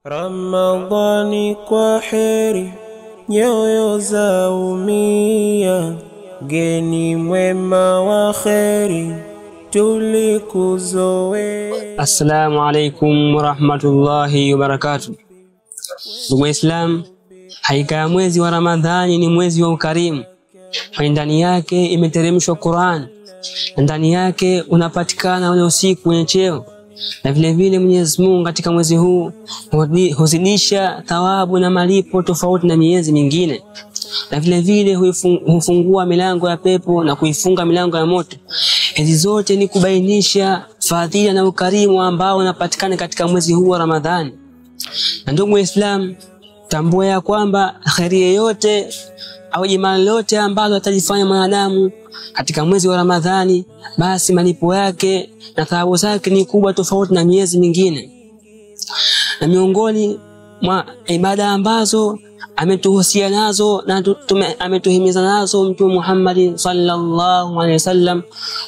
Ramadhani kwa heri, nyoyo zaumia, geni mwema wa kheri, tulikuzoea. Assalamu alaikum warahmatullahi wabarakatuh. Ndugu Islam, hakika mwezi wa Ramadhani ni mwezi wa ukarimu. Ndani yake imeteremshwa Qur'an, ndani yake unapatikana ule usiku wenye cheo. Na vile vile Mwenyezi Mungu katika mwezi huu huzidisha thawabu na malipo tofauti na miezi mingine. Na vile vile hufungua milango ya pepo na kuifunga milango ya moto. Hizi zote ni kubainisha fadhila na ukarimu ambao unapatikana katika mwezi huu wa Ramadhani. Na ndugu Islam, tambua ya kwamba kheri yote au jema lolote ambalo atalifanya mwanadamu katika mwezi wa Ramadhani, basi malipo yake na thawabu zake ni kubwa tofauti na miezi mingine. Na miongoni mwa ibada ambazo ametuhusia nazo na ametuhimiza nazo Mtume Muhammad sallallahu alaihi wasallam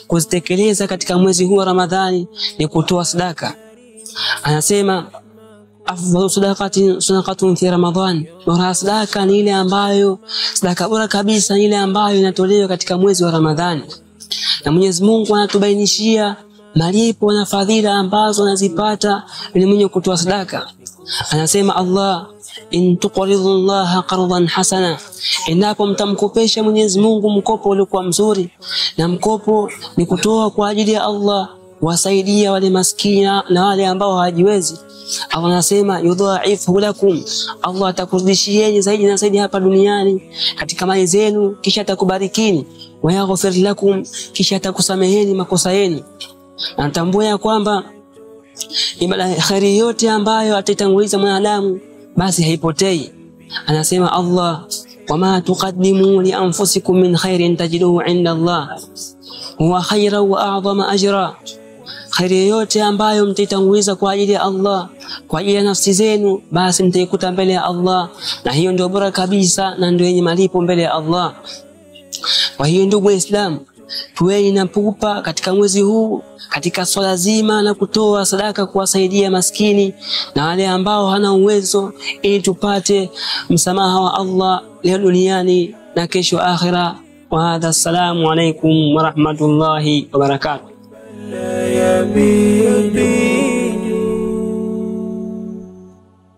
kuzitekeleza katika mwezi huu wa Ramadhani ni kutoa sadaka. Anasema afdalu sadaqatun fi Ramadhan. Bora sadaka ni ile ambayo, sadaka bora kabisa ni ile ambayo inatolewa katika mwezi wa Ramadhani. Na Mwenyezi Mungu anatubainishia malipo na fadhila ambazo anazipata yule mwenye kutoa sadaka. Anasema Allah, in tuqridu Allah qardan hasana, endapo mtamkopesha Mwenyezi Mungu mkopo uliokuwa mzuri, na mkopo ni kutoa kwa ajili ya Allah, wasaidia wale maskini na wale ambao hawajiwezi. Allah anasema yudhaifu lakum, Allah atakurudishieni zaidi na zaidi hapa duniani katika mali zenu, kisha atakubarikini. Wa yaghfir lakum, kisha atakusameheni makosa yenu. Natambua ya kwamba ibada khairi yote ambayo ataitanguliza mwanadamu basi haipotei. Anasema Allah, wama tuqaddimu li anfusikum min khairin tajiduhu inda Allah huwa khairan wa a'zama ajra. Khairi yote ambayo mtaitanguliza kwa ajili ya Allah, kwa ajili ya nafsi zenu, basi mtaikuta mbele ya Allah, na hiyo ndio bora kabisa na ndio yenye malipo mbele ya Allah. Kwa hiyo ndugu Islam, tuweni na pupa katika mwezi huu katika swala zima na kutoa sadaka kuwasaidia maskini na wale ambao hana uwezo, ili tupate msamaha wa Allah leo duniani na kesho akhira. Wa hadha, assalamu alaikum wa rahmatullahi wa barakatuh.